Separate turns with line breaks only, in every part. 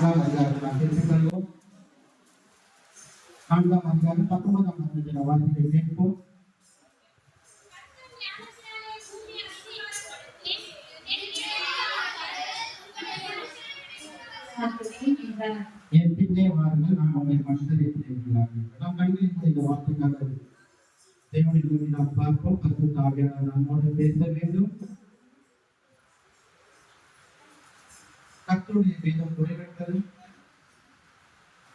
நான்காம் அதிகாரம் திருப்பிக் 19 வார்த்தையை கேட்போம். என் பின்னே வாருங்கள், நான் உங்களை மனிதரை பிடிக்கிறார்கள். நாம் கண்களில் இந்த வார்த்தைக்காக தேவனின் நாம் பார்ப்போம். பரிசுத்த ஆவியானவர் நம்மோடு பேச வேண்டும். கர்த்தருடைய வேதம் குறைவற்றது,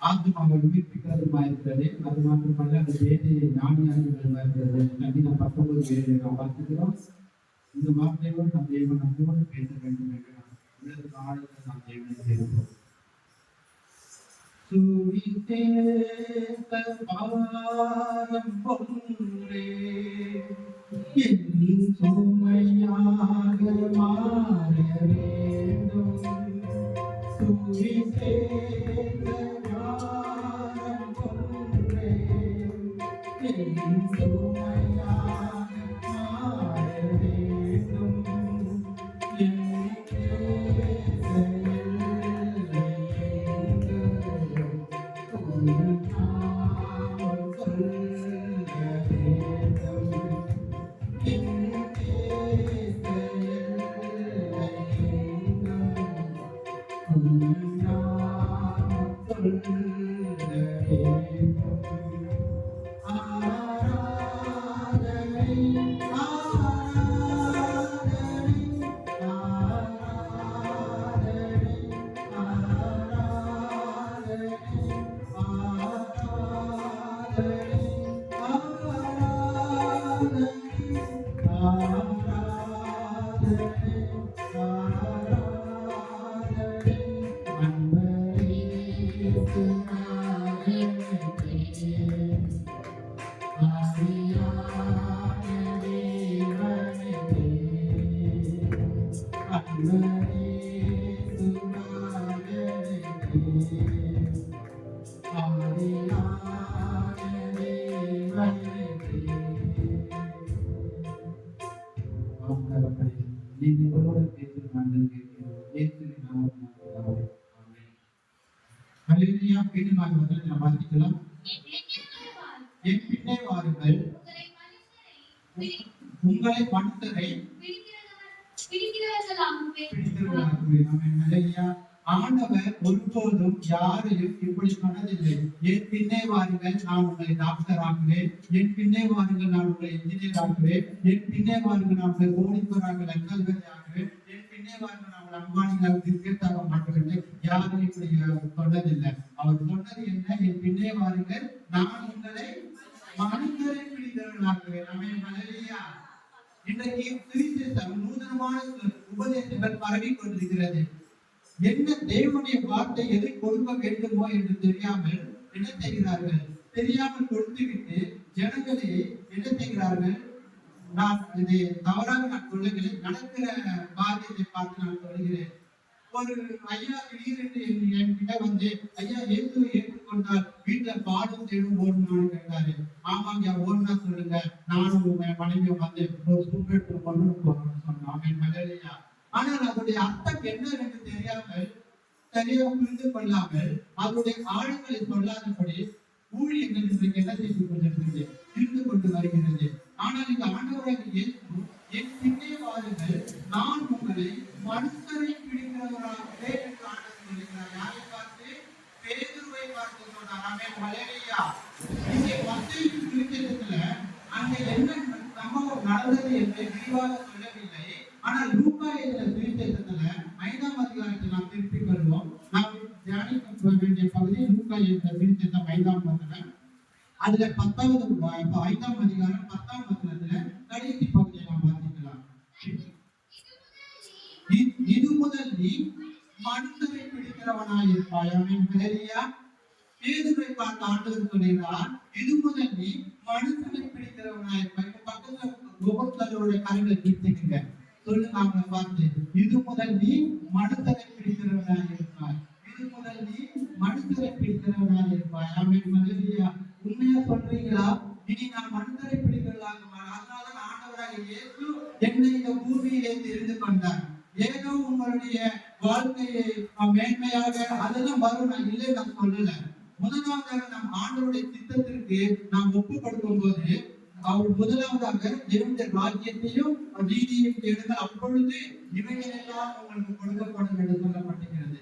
ஆத்மாவை உயிர்ப்பிக்கிறதுமா இருக்கிறது. அது மாத்திரமல்ல, அந்த வேதையை ஞானியாக இருக்கிறது. நவீன 19 நாம் பார்த்துக்கிறோம். இந்த வார்த்தையோடு நம் தேவன் நம்மோடு பேச வேண்டும் என்று உள்ளது ஆழத்தில் நாம் தேவனை சேர்ப்போம். சுமையாக மாற வேண்டும். வாசிக்கலாம். என் பின்னே வாருங்கள், உங்களை மனுஷரை ஆண்டவர் ஒருபோதும் யாரையும் இப்படி சொன்னதில்லை. என் பின்னே வாருங்கள், நான் உங்களை டாக்டர் ஆக்குவேன். என் பின்னே வாருங்கள், நான் உங்களை இன்ஜினியர் ஆக்குவேன். என் பின்னே வாருங்கள், நான் உங்களை கோடீஸ்வரர்கள் லட்சாதிபதி ஆக்குவேன். என் பின்னே வாருங்கள், நான் உங்களை அம்பானிகள் கிரிக்கெட்டாக மாற்றுவேன். யாரும் இப்படி சொன்னதில்லை. அவர் சொன்னது என்ன? என் பின்னே வாருங்கள், நான் உங்களை மனிதரை பிடித்தவர்களாக்குவேன். இன்றைக்கு சுவிசேஷம் நூதனமான உபதேசங்கள் பரவி கொண்டிருக்கிறது. என்ன தேவனுடைய வார்த்தை எதை கொடுக்க வேண்டுமோ என்று தெரியாமல் என்ன செய்கிறார்கள்? தெரியாமல் கொடுத்துவிட்டு ஜனங்களே என்ன செய்கிறார்கள்? நான் இதை தவறாக நான் சொல்லவில்லை, நடக்கிற காரியத்தை பார்த்து நான் சொல்கிறேன். ஒரு ஐயா திடீரென்று என்கிட்ட வந்து, ஐயா இயேசுவை ஏற்றுக்கொண்டால் வீட்டுல பாடும் தேடும் ஓடணும்னு கேட்டாரு. ஆமாங்க, ஓடுனா சொல்லுங்க, நானும் மனைவியும் வந்து ஒரு சூப்பர் கொண்டு போகணும்னு சொன்னோம். மலையா. ஆனால் அதனுடைய அர்த்தம் என்ன என்று தெரியாமல், சரியாக புரிந்து கொள்ளாமல், அதனுடைய ஆழங்களை சொல்லாதபடி ஊழியர்கள் இன்றைக்கு என்ன செய்து கொண்டிருக்கிறது? இருந்து கொண்டு வருகிறது. ஆனால் இந்த ஆண்டவராக இயேசு, என் பின்னே வாருங்கள், நான் உங்களை மனுஷரை பிடிக்கிறவராகவே என்று ஆண்டவர் சொல்கிறார். யாரை பார்த்து? பேதுருவை பார்த்து சொன்னார். ஆமென், ஹல்லேலூயா. இங்கே மத்தேயு சுவிசேஷத்துல அங்கே என்ன சம்பவம் நடந்தது என்று விரிவாக சொல்லவில்லை. ஆனால் லூக்கா எழுதின சுவிசேஷத்துல 5ஆம் அதிகாரத்தில் நாம் திருப்பிக் கொள்வோம். நாம் தியானிக்க வேண்டிய பகுதி லூக்கா எழுதின சுவிசேஷம் 5ஆம் வசனம். அதுல 5ஆம் அதிகாரம் 10ஆம் வசனத்துல கடைசி பகுதியை நாம் வாசிக்கலாம். இது முதல் நீ மனுஷரை பிடிக்கிறவனாயிருப்பாய். ஆமென், ஹல்லேலூயா. பேதுருவை பார்த்து ஆண்டவர் சொல்கிறார், இது முதல் நீ மனுஷனை பிடிக்கிறவனாயிருப்பாய். பக்கத்துல ஒவ்வொருத்தருடைய கரங்களை பிடித்துக்கங்க. சொல்லுங்க அவங்களை பார்த்து, இது முதல் நீ மனுஷரை பிடிக்கிறவனாயிருப்பாய். இது முதல் நீ மனுஷரை பிடிக்கிறவனாயிருப்பாய். ஆமென், ஹல்லேலூயா. உண்மையா சொல்றீங்களா? இனி நான் மனுஷரை பிடிக்கிறதாக மாறேன். அதனாலதான் ஆண்டவராக இயேசு என்னை இந்த பூமியிலே தெரிந்து கொண்டார். ஏதோ உங்களுடைய வாழ்க்கையை மேன்மையாக அதெல்லாம் வரும், நான் இல்லை நான் சொல்லல. முதலாவதாக நாம் ஆண்டவருடைய சித்தத்திற்கு நாம் ஒப்பு கொடுக்கும் போது அவர் முதலாவதாக தேவனுடைய ராஜ்யத்தையும் நீதியையும் தேடுங்கள், அப்பொழுது இவைகள் எல்லாம் உங்களுக்கு கொடுக்கப்படும் என்று சொல்லப்பட்டிருக்கிறது.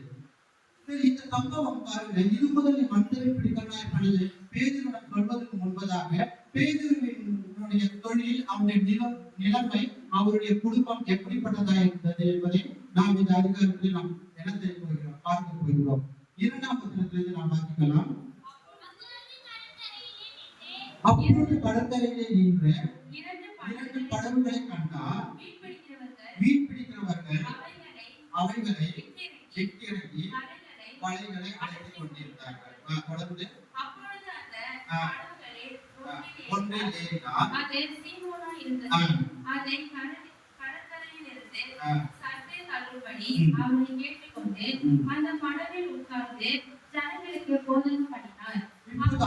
இந்த சம்பவம் பாருங்க, இது முதலில் மனிதரை பிடிக்கலாய் பண்ணது பேதுருவிடம் சொல்வதற்கு முன்பதாக பேதுருவினுடைய தொழில், அவருடைய நிலைமை, அவருடைய குடும்பம் எப்படிப்பட்டதா இருந்தது என்பதை நாம் இந்த அதிகாரத்தில் நாம் என்ன செய்ய போகிறோம், பார்க்க போகிறோம். 2ஆம் வசனத்திலிருந்து நாம் வாசிக்கலாம். அப்பொழுது கடற்கரையிலே நின்று 2 படகுகளை கண்டார். மீன் பிடிக்கிறவர்கள் அவைகளை எட்டிறங்கி வலைகளை அடைத்துக் கொண்டிருந்தார்கள். தொடர்ந்து ஒன்றில் ஏறினார்.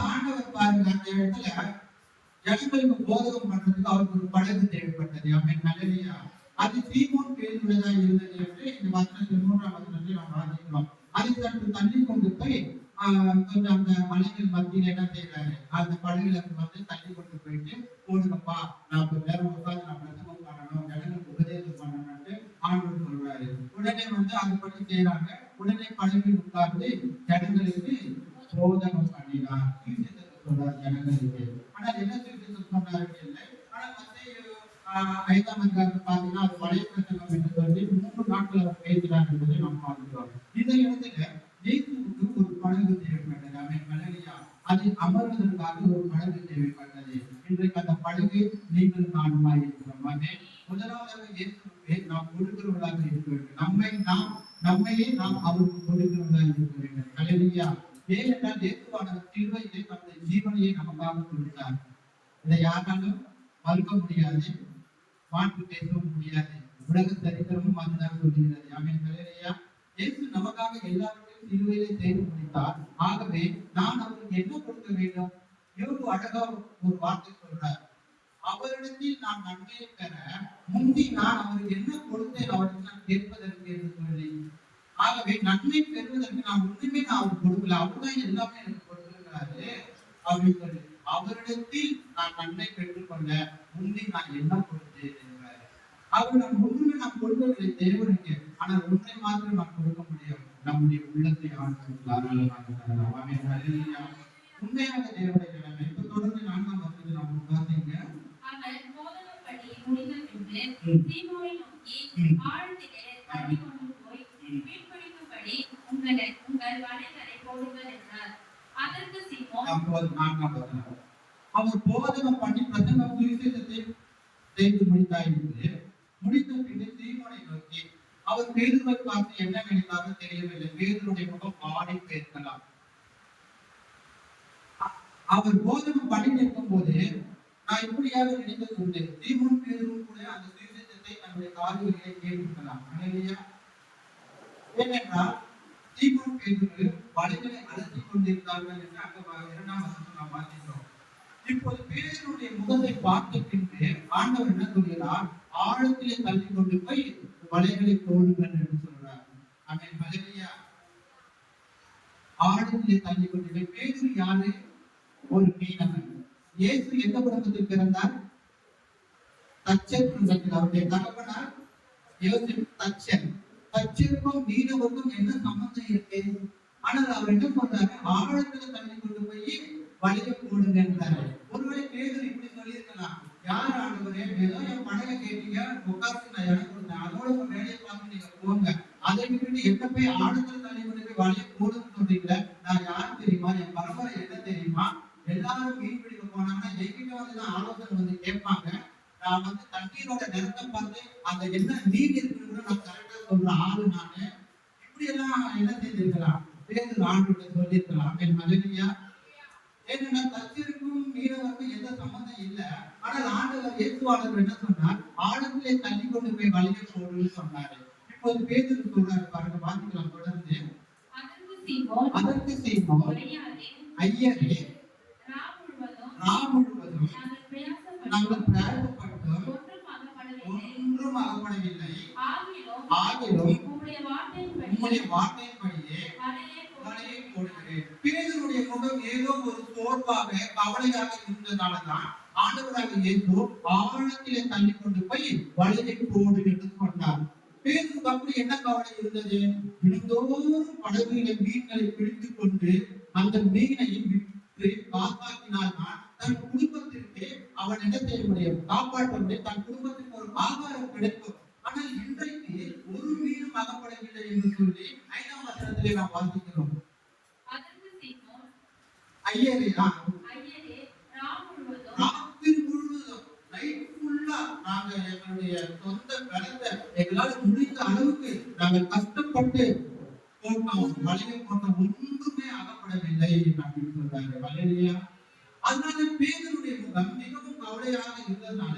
ஆண்டவர் பாருங்க, அந்த இடத்துல ஜனங்களுக்கு போதகம் பண்றதுக்கு அவருக்கு ஒரு படகு தேவைப்பட்டது. அல்லேலூயா. அது சீமோன் பேதுருவுடையதா இருந்தது என்று இந்த வசனத்தில் 3ஆம் வசனத்தில் நாம் வாசிக்கிறோம். அதை சற்று தள்ளி கொண்டு போய் கொஞ்சம் அந்த மலைகள் மத்தியில் என்ன செய்யறாரு, அந்த படகுல வந்து தள்ளி கொண்டு போயிட்டு போடுங்கப்பா, நான் கொஞ்ச நேரம் உட்காந்து நான் பிரசவம் பண்ணணும், ஜனங்களுக்கு உபதேசம் பண்ணணும்னு ஆண்டவர் சொல்றாரு. உடனே வந்து அதுபடி செய்யறாங்க. உடனே படகில் உட்கார்ந்து ஜனங்களுக்கு போதகம் பண்ணினார், சொல்றார் ஜனங்களுக்கு. ஆனால் என்ன சொன்னாரு இல்லை. ஆனால் 5ஆம் அதிகாரத்தை பார்த்தீங்கன்னா அது பழைய பிரசங்கம் என்று சொல்லி 3 நாட்கள் அவர் பேசினார் என்பதை நாம் பார்க்கிறோம். இந்த இடத்துல இயேசுவுக்கு ஒரு படகு தேவைப்பட்டது. அல்லேலூயா. அதில் அமர்வதற்காக ஒரு படகு தேவைப்பட்டது. இன்றைக்கு அந்த படகு நீங்கள் நானுமாய் இருக்கிறோம். முதலாவதாக இயேசுவுக்கு நாம் கொடுக்கிறவர்களாக இருக்க வேண்டும். நம்மையே நாம் அவருக்கு கொடுக்கிறவர்களாக இருக்க வேண்டும். அல்லேலூயா. ஏனென்றால் இயேசுவானவர் சிலுவையிலே தன்னுடைய ஜீவனையை நமக்காக கொடுத்தார். இதை யாராலும் மறுக்க முடியாது, மாற்று பேசவும் முடியாது. உலக சரித்திரமும் அதுதான் சொல்லுகிறது. அல்லேலூயா. இயேசு நமக்காக எல்லாவற்றையும் சிலுவையிலே செய்து முடித்தார். ஆகவே நான் அவருக்கு என்ன கொடுக்க வேண்டும்? யோபு அழகா ஒரு வார்த்தை சொல்றார், அவரிடத்தில் நான் நன்மையை பெற முந்தி நான் அவருக்கு என்ன கொடுத்தேன் அவருக்கு நான் கேட்பதற்கு என்று சொல்லி. ஆகவே நன்மை பெறுவதற்கு நான் ஒன்றுமே நான் அவருக்கு கொடுக்கல, அவர்தான் எல்லாமே எனக்கு கொடுத்திருக்கிறாரு அப்படின்னு சொல்லி அவரிடத்தில் நான் நன்மை பெற்றுக்கொள்ள முந்தி நான் என்ன கொடுத்தேன் என்றார். அவர் நான் ஒன்றுமே நான் கொடுக்கவில்லை தேவனுக்கு, ஆனால் ஒன்றை மாத்திரம் நான் கொடுக்க முடியும், நம்முடைய உள்ளத்தை உண்மையாக தேவனுடைய நிலைமை. இப்ப தொடர்ந்து 4ஆம் வசனத்தில் நாம் பார்த்தீங்க. அவர் போதகம் பண்ணி பிரசங்கம் சுவிசேஷத்தை செய்து முடித்தாயிற்று. முடித்த பின்பு சீமோனை நோக்கி அவர் பேதுருவை பார்த்து என்ன நினைத்தாரோ தெரியவில்லை. பேதுருடைய முகம் வாடி போயிருக்கலாம். அவர் போதகம் பண்ணி நிற்கும் போது நான் இப்படியாக நினைத்தது உண்டு, சீமோன் பேதுருவும் கூட அந்த சுவிசேஷத்தை தன்னுடைய காதுகளிலே கேட்டிருக்கலாம். ஏனென்றால் சீமோன் பேதுரு வலைகளை அலசிக் கொண்டிருந்தார்கள் என்று அங்க 2ஆம் வசனத்தில் நாம் பார்க்கிறோம். இப்போது பேதுருடைய முகத்தை பார்த்த பின்பு ஆண்டவர் என்ன சொல்கிறார், ஆழத்திலே தள்ளி கொண்டு போய் வலைகளை போடுங்கள் என்று சொல்றார். அல்லேலூயா. ஆழத்திலே தள்ளி கொண்டு போய். பேதுரு யாரு? ஒரு மீனவன். இயேசு எந்த குடும்பத்தில் பிறந்தார்? தச்சர் குடும்பத்தில். அவருடைய தகப்பனார் யோசேப்பு தச்சர். தச்சருக்கும் மீனவருக்கும் என்ன சம்பந்தம் இருக்கு? ஆனால் அவர் என்ன சொல்றாரு, ஆழத்துல தள்ளி கொண்டு போய் வலையை போடுங்க என்றாரு. ஒருவேளை பேதுரு இப்படி சொல்லியிருக்கலாம், யார் ஆண்டவரே, ஏதோ என் படகை கேட்டீங்க, உட்கார்ந்து நான் இடம் கொடுத்தேன், அதோட உங்க வேலையை பார்த்து நீங்க போங்க, அதை விட்டுட்டு என்ன போய் ஆழத்துல தள்ளி கொண்டு போய் வலையை போடுன்னு சொல்றீங்களே, நான் யார் தெரியுமா, என் பரம்பரை என்ன தெரியுமா, எல்லாரும் மீன் பிடிக்க போனாங்கன்னா எங்கிட்ட வந்துதான் ஆலோசனை வந்து கேட்பாங்க, நான் வந்து தண்ணீரோட நிறத்தை பார்த்து அந்த என்ன நீர் இருக்குன்னு நான் கரெக்டா சொல்ற ஆளு நானு. இப்படி எல்லாம் என்ன செஞ்சிருக்கலாம், பேதுரு ஆண்டவர்கிட்ட சொல்லியிருக்கலாம். அல்லேலூயா. ஏன்னா தச்சருக்கும் மீனவருக்கும் எந்த சம்பந்தம் இல்லை. ஆனால் ஆண்டவர் இயேசுவானவர் என்ன சொன்னார், ஆழத்திலே தள்ளி கொண்டு போய் வலையை போடுன்னு சொன்னாரு. இப்போது பேதுரு சொல்றாரு பாருங்க, வாசிக்கலாம் தொடர்ந்து. அதற்கு சீமோன், ஐயரே, ராம் முழுவதும் நாங்கள் பிரயாசப்பட்டோம், ஒன்றும் அகப்படவில்லை, ஆகிலும் உம்முடைய வார்த்தையின்படி படியே வலையை போடுகிறேன். பேதுருடைய முகம் ஏதோ ஒரு சோர்வாக கவலையாக இருந்ததாலதான் ஆண்டவராக இயேசு ஆழத்திலே தள்ளி கொண்டு போய் வலையை போடு என்று சொன்னார். பேதுருக்கு அப்படி என்ன கவலை இருந்தது? தினந்தோறும் படகுகளை மீன்களை பிடித்துக் கொண்டு அந்த மீனை விற்று காப்பாற்றினால்தான் தன் குடும்பத்திற்கு அவன் என்ன செய்ய முடியும்? காப்பாற்ற முடியும். தன் குடும்பத்திற்கு ஒரு ஆகாரம் கிடைக்கும். ஆனால் இன்றைக்கு ஒரு மீனும் அகப்படவில்லை என்று சொல்லி 5ஆம் வசனத்திலே நாம் வாசிக்கிறோம். ஐயரே ராத்திரி முழுவதும் நைட் ஃபுல்லா நாங்க எங்களுடைய சொந்த பலத்தை எங்களால் முடிந்த அளவுக்கு நாங்கள் கஷ்டப்பட்டு போட்டோம், வலையை போட்டோம், ஒன்றுமே அகப்படவில்லை அப்படின்னு சொல்றாங்க. வலையிலையா? அதனால பேதுருடைய முகம் மிகவும் கவலையாக இருந்ததுனால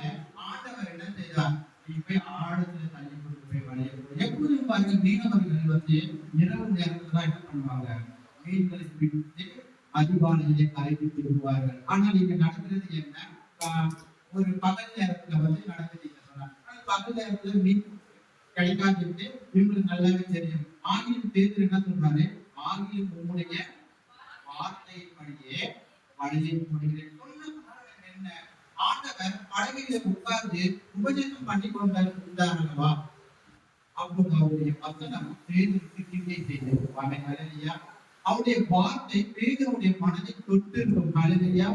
ஆண்டவர் என்ன செய்தார்? நீ போய் ஆழத்துல தள்ளி கொண்டு போய் வலையை போடு. எப்போதும் பாருங்க, மீனவர்கள் இரவு நேரத்துல தான் என்ன பண்ணுவாங்க? மீன்களை பிடித்து அதிகாலையிலே கரைக்கு திரும்புவார்கள். ஆனால் இங்க நடக்கிறது என்ன? ஒரு பகல் நேரத்துல நடக்குது. பகல் நேரத்துல மீன் கிடைக்காதுட்டு இவங்களுக்கு நல்லாவே தெரியும். ஆகியும் பேதுரு என்ன சொல்றாரு? ஆகியும் உங்களுடைய வார்த்தையின்படியே வலையை போடுகிறேன். சொன்ன காரணம் என்ன? ஆண்டவர் படகில உட்கார்ந்து உபதேசம் பண்ணி கொண்டிருந்தார் அல்லவா? அப்போது அவருடைய வசனம் பேதுருக்கு கிண்டை செய்தது. ஹல்லேலூயா. அவருடைய வார்த்தை பேதுருடைய மனதை தொட்டிருக்கும். ஹல்லேலூயா.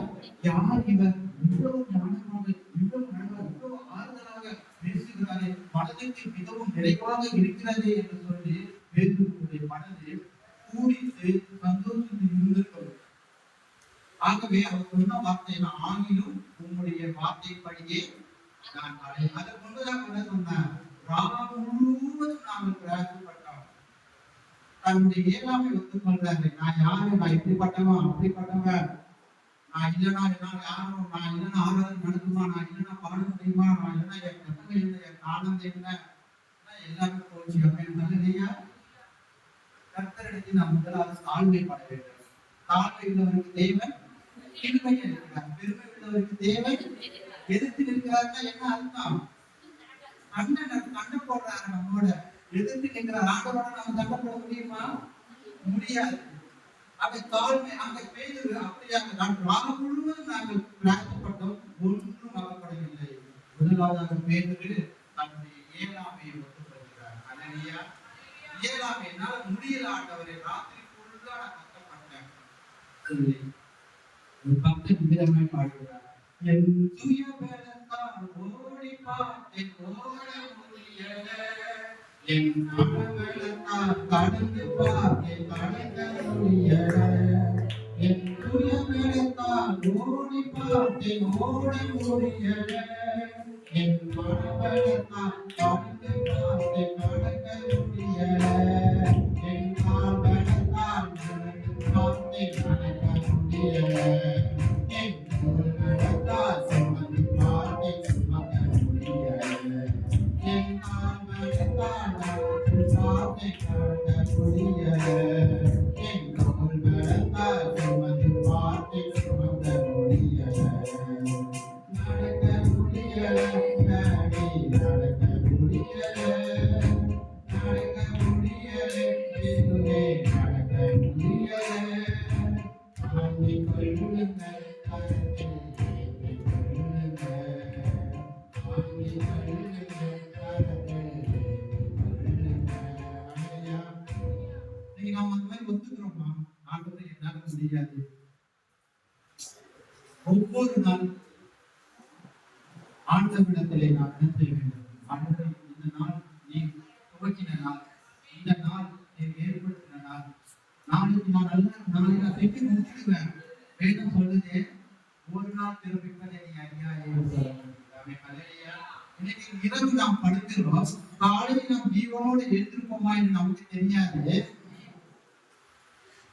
யார் இவர்? இவ்வளவு ஞானமாக, இவ்வளவு அழகாக, இவ்வளவு ஆறுதலாக பேசுகிறாரே, மனதிற்கு மிகவும் நிறைவாக இருக்கிறது என்று சொல்லி பேதுருடைய மனதை பூரித்து சந்தோஷத்தில் இருந்திருக்கும். ஆகவே அவர் சொன்ன வார்த்தை, ஆகிலும் உங்களுடைய வார்த்தைப்படியே நான் அதை கொண்டுதான் என்ன சொன்னார்? ராம் முழுவதும் நாங்கள் பிரயாசப்பட்டோம். தன்னுடைய இயலாமை ஒத்துக்கொள்றாரு. நான் யாரு? நான் இப்படிப்பட்டவன், அப்படிப்பட்டவன். நான் இல்லைன்னா என்னால் யாரும், நான் இல்லைன்னா ஆராதனை நடக்குமா, நான் இல்லைன்னா பாட முடியுமா, நான் இல்லைன்னா என் கட்டளை இல்லை, என் ஆனந்தம் இல்லை, எல்லாமே போச்சு அப்படின்னு இல்லையா? கர்த்தரிடத்தில் நாம் முதலாவது தாழ்மைப்பட வேண்டும். தாழ்மை உள்ளவருக்கு தேவன் பெருமை இருக்கிறார். பெருமை உள்ளவருக்கு தேவன் எதிர்த்து நிற்கிறாருன்னா என்ன அர்த்தம்? சண்டை போடுறாரு. நம்மோட எதிர்த்து நிற்கிறார். ஆண்டவரோட நம்ம சண்டை போட முடியுமா? முடியாது. அதை தாழ்மை. அங்க பேதுரு அப்படியாக ராகம் முழுவதும் நாங்கள் பிரயாசப்பட்டோம், ஒன்றும் ஆகப்படவில்லை. முதலாவதாக பேதுரு தன்னுடைய இயலாமையை ஒத்துக்கொள்கிறார். ஹல்லேலூயா. இயலாமை, என்னால முடியல ஆண்டவரே, ராத்திரி ஃபுல்லா நான் கஷ்டப்பட்டேன் சொல்லி ஒரு பக்தன் விதமாய் பாடுகிறார். என் சுய பலத்தால் ஓடி பார்த்தேன், ஓட முடியல. என் மனபலத்தால் கடந்து பார்த்தேன், கடக்க முடியல. என் சுய பலத்தால் ஓடி பார்த்தேன், ஓட முடியல. என் மனபலத்தால் கடந்து பார்த்தேன், கடக்க முடியல. என் கால் பலத்தால் நடந்து பார்த்தேன், நடக்க முடியல. என் தோள் பலத்தால் சுமந்து பார்த்தேன், சுமக்க முடியல. என் கால் பலத்தால் நடந்து பார்த்தேன், நடக்க முடியல. என் தோள் பலத்தால் சுமந்து பார்த்தேன், சுமக்க முடியல. நடக்க முடியல, நடக்க முடியல, நடக்க முடியல, இதுவே நடக்க முடியல. ஆண்டி கொள்ளுங்க, கருத்தில் கொள்ளுங்க, ஆண்டி கொள்ளுங்க, கருத்தில் கொள்ளுங்க. ஐயா, நீங்க நாம அந்த மாதிரி ஒத்துக்கிறோமா? ஆண்டவரே என்னால முடியாது. ஒவ்வொரு நாள் ஆண்டவரிடத்திலே நாம் என்ன செய்ய வேண்டும்? ஆண்டவரே, இந்த நாள் நீ துவக்கின நாள், இந்த நாள் நீ ஏற்படுத்தின நாள், நாளைக்கு நான் நல்லா செஞ்சு முடிச்சிடுவேன். வேதம் சொல்லுது, ஒரு நாள் பிறப்பிப்பதை நீ அறியாயே. இன்னைக்கு இரவு நாம் படுக்கிறோம், காலையில் நாம் ஜீவனோடு எழுந்திருப்போமா என்று நமக்கு தெரியாது.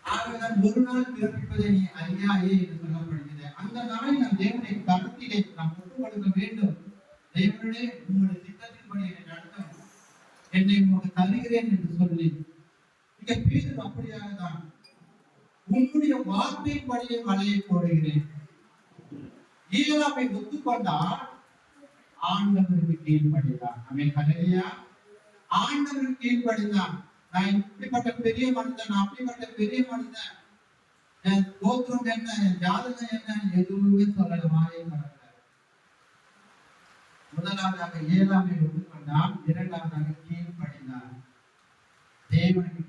ஆகவேதான் ஒரு நாள் பிறப்பிப்பதை நீ அறியாயே என்று சொல்லப்படுகிறது. அந்த நாளை நாம் தேவனை கருத்திலே நாம் ஒப்புக் கொடுக்க வேண்டும். தேவனே, உங்களுடைய திட்டத்தின்படி என்னை நடத்தும், என்னை உங்களுக்கு தருகிறேன் என்று சொல்லி. இங்க பேதுரு அப்படியாக தான், உன்னுடைய வார்த்தையின்படியே வலையை போடுகிறேன். இயலாமை ஒத்துக்கொண்டால் ஆண்டவருக்கு கீழ்ப்படிதான். ஆமென். ஹல்லேலூயா. ஆண்டவருக்கு கீழ்ப்படிதான். நான் இப்படிப்பட்ட பெரிய மனிதன், நான் அப்படிப்பட்ட பெரிய மனிதன், என் கோத்திரம் என்ன, என் ஜாதகம் என்ன, எதுவுமே சொல்லல. வாயை மறக்க. முதலாவதாக இயலாமை ஒப்புக்கொண்டான், இரண்டாவதாக கீழ்ப்படிந்தான். தேவனுக்கு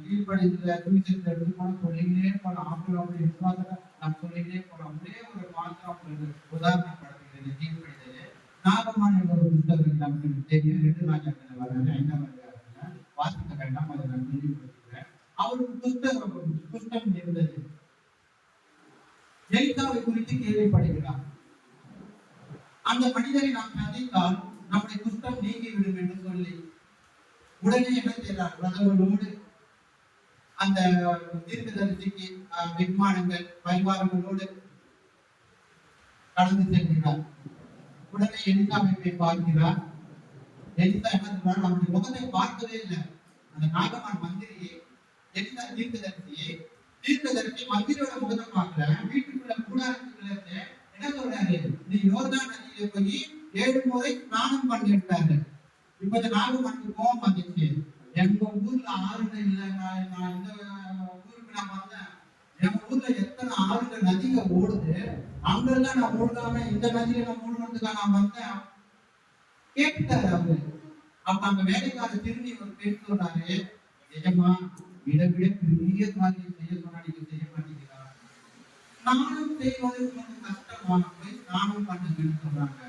கீழ்ப்படிந்ததுல தூசத்தை எடுத்து போன சொல்லிக்கிட்டே போலாம். ஆப்பிளோட விசுவாசத்தை நாம் சொல்லிக்கிட்டே போலாம். ஒரே ஒரு மாத்திரம் உங்களுக்கு உதாரணப்படுத்துகிறது கீழ்ப்படிதல். நாகமான் என்ற ஒரு புத்தகம் நமக்கு தெரியும். 2 ராஜாக்கள் வராது, 5ஆம் அதிகாரத்துல வாசிக்க வேண்டாம், அதை நான் தெளிவுபடுத்துகிறேன். அவருக்கு புஸ்தகம் இருந்தது. எலிசாவை குறித்து கேள்விப்படுகிறார். அந்த மனிதரை நாம் சந்தித்தால் நம்முடைய குஷ்டம் நீங்கிவிடும் என்று சொல்லி உடனே என்ன செய்தார்? பிரதமரோடு அந்த தீர்க்கதரிசிக்கு விமானங்கள் பரிவாரங்களோடு கடந்து செல்கிறார். உடனே எலிசாவை போய் பார்க்கிறார். எலிசா என்ன சொல்றார்? அவருடைய முகத்தை பார்க்கவே இல்லை. அந்த நாகமான் மந்திரியை, எலிசா தீர்க்கதரிசி மந்திரியோட முகத்தை பார்க்கல. வீட்டுக்குள்ள கூடாரத்துக்குள்ள என்ன சொல்றாரு? நீ யோர்தான் நதியில போய் 7 முறை ஸ்நானம் பண்ணிட்டாரு. இப்ப இந்த நாகமானுக்கு கோபம் வந்துச்சு. எங்க ஊர்ல ஆறுகள் இல்லை, நான் இந்த ஊருக்கு நான் வந்தேன். எங்க ஊர்ல எத்தனை ஆறுகள் நதிகள் ஓடுது, அங்கெல்லாம் நான் மூழ்காம இந்த நதியில நான் மூழ்கிறதுக்காக நான் வந்தேன் கேட்டுட்டாரு அவரு. அப்ப அந்த வேலைக்கார திரும்பி ஒரு பேர் சொல்றாரு, எஜமா இதை விட பெரிய காரியம் செய்ய சொன்னா நீங்க செய்ய மாட்டீங்களா? ஸ்நானம் செய்வது உங்களுக்கு கஷ்டமா? போய் ஸ்நானம் பண்ணுங்கன்னு சொல்றாங்க.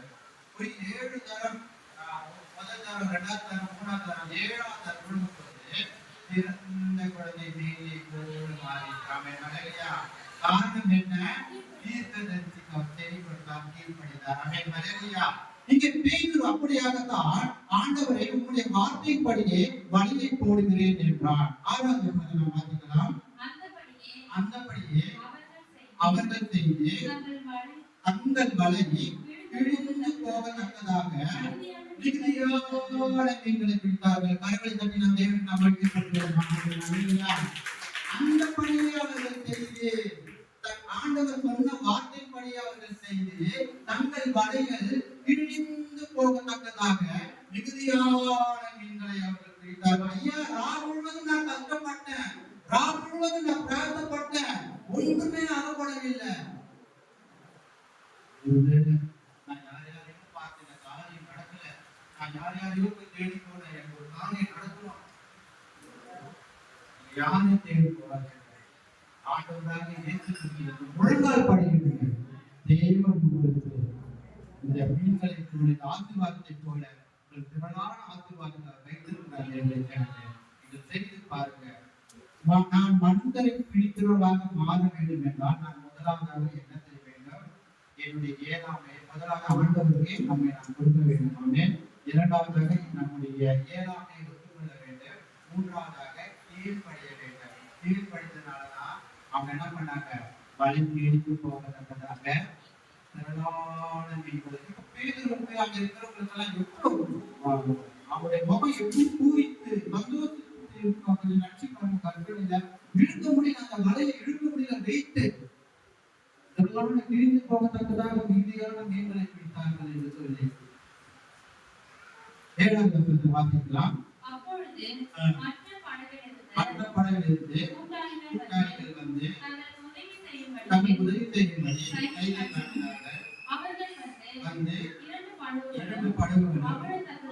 ஒரு 7 தரம், முதல் தரம், 2ஆவது தரம், 3ஆவது தரம், 7ஆவது தரம் விழும்போது பிறந்த குழந்தை மேலே போல் மாறிட்டாமே. காரணம் என்ன? தீர்க்கதரிசிக்கு அவர் தெளிவுபடுத்தார், கீழ்ப்படிந்தார். அமே மலேரியா. இங்கே பேதுரு அப்படியாகத்தான் ஆண்டவரை உங்களுடைய வார்த்தைப்படியே வழியை போடுகிறேன் என்றார். 6ஆவது வசனம் வாசிக்கலாம். அந்தபடியே அவர்கள் செய்து தங்கள் வலையை இழுந்து போகத்தக்கதாக மிகுதியான மீன்களை பிடித்தார்கள். கரங்களை தட்டி நாம் தேவன் நம்மளுக்கு அந்த பணியை அவர்கள் செய்து, ஆண்டவர் சொன்ன வார்த்தைப்படி அவர்கள் செய்து தங்கள் வலைகள் இழிந்து போகத்தக்கதாக மிகுதியான மீன்களை அவர்கள் பிடித்தார்கள். ஐயா, ராம் முழுவதும் நான் கஷ்டப்பட்டேன், ராம் முழுவதும் நான் பிரயாசப்பட்டேன், ஒன்றுமே அகப்படவில்லை. நான் யார் யாரையும் பார்த்தேன், காரியம் நடக்கல. நான் யார் யாரையும் போய் தேடி போனேன், எனக்கு ஒரு காரியம் நடக்கணும். யாரையும் தேடி போறாங்க. ஆண்டவராக இயேசு கிறிஸ்து முழங்கால் படிக்கின்றன. தேவன் உங்களுக்கு இந்த மீன்களை ஆசீர்வாதத்தை போல உங்களுக்கு திரளான ஆசீர்வாதங்களை வைத்திருக்கிறார். இதை செய்து பாருங்க. நான் மனிதரை பிடிக்கிறவர்களாக மாற வேண்டும் என்றால் நான் முதலாவதாக என்ன செய்ய வேண்டும்? என்னுடைய இயலாமை முதலாக ஆண்டவருக்கே நம்மை நான் கொடுக்க வேண்டும். இரண்டாவதாக நம்முடைய இயலாமையை ஒத்துக்கொள்ள வேண்டும். மூன்றாவதாக கீழ்ப்படிய வேண்டும். கீழ்ப்படித்தனாலதான் அவங்க என்ன பண்ணாங்க? வழி தேடிக்கு போகத்தக்கதாக திரளான மீன்களுக்கு பேதுருக்கு அங்க இருக்கிறவங்களுக்கு எல்லாம் எவ்வளவு அவருடைய முகம் எப்படி பூரித்து சந்தோஷத்தை நடிச்சு கற்களையில இழுக்க முடியல, அந்த வலையை இழுக்க முடியல, வெயிட்டு திரளான பிரிந்து போகத்தக்கதாக மீதியான மீன்களை பிடித்தார்கள் என்று சொல்லி 7ஆம் வசனத்தை வாசிக்கலாம். மற்ற படகிலிருந்து கூட்டாளிகள் வந்து தங்கள் உதவி செய்யும்படி கையில் காட்டினார்கள். வந்து 2 படகுகளும்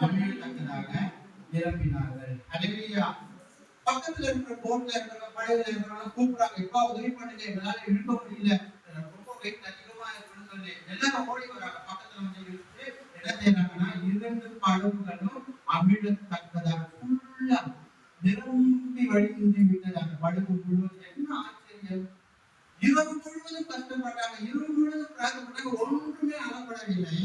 அமிழத்தக்கதாக நிரப்பினார்கள். ஹல்லேலூயா. பக்கத்துல இருக்கிற போட்ல இருக்கிற படகுல இருக்கிறவங்க கூப்பிடுறாங்க, எப்பா உதவி பண்ணுங்க, எங்களால இழுக்க முடியல, ரொம்ப வெயிட் அதிகமா இருக்குன்னு சொல்லி எல்லாரும் ஓடி வராங்க. பக்கத்துல வந்து இழுத்து என்ன செய்யறாங்கன்னா 2 படகுகளும் அமிழத்தக்கதாக ஃபுல்லா நிரம்பி வழிந்து விட்டது. அந்த படகு முழுவதும் என்ன ஆச்சரியம்! இரவு முழுவதும் கஷ்டப்பட்டாங்க, இரவு முழுவதும் பிரார்த்தப்பட்டாங்க, ஒன்றுமே அகப்படவில்லை.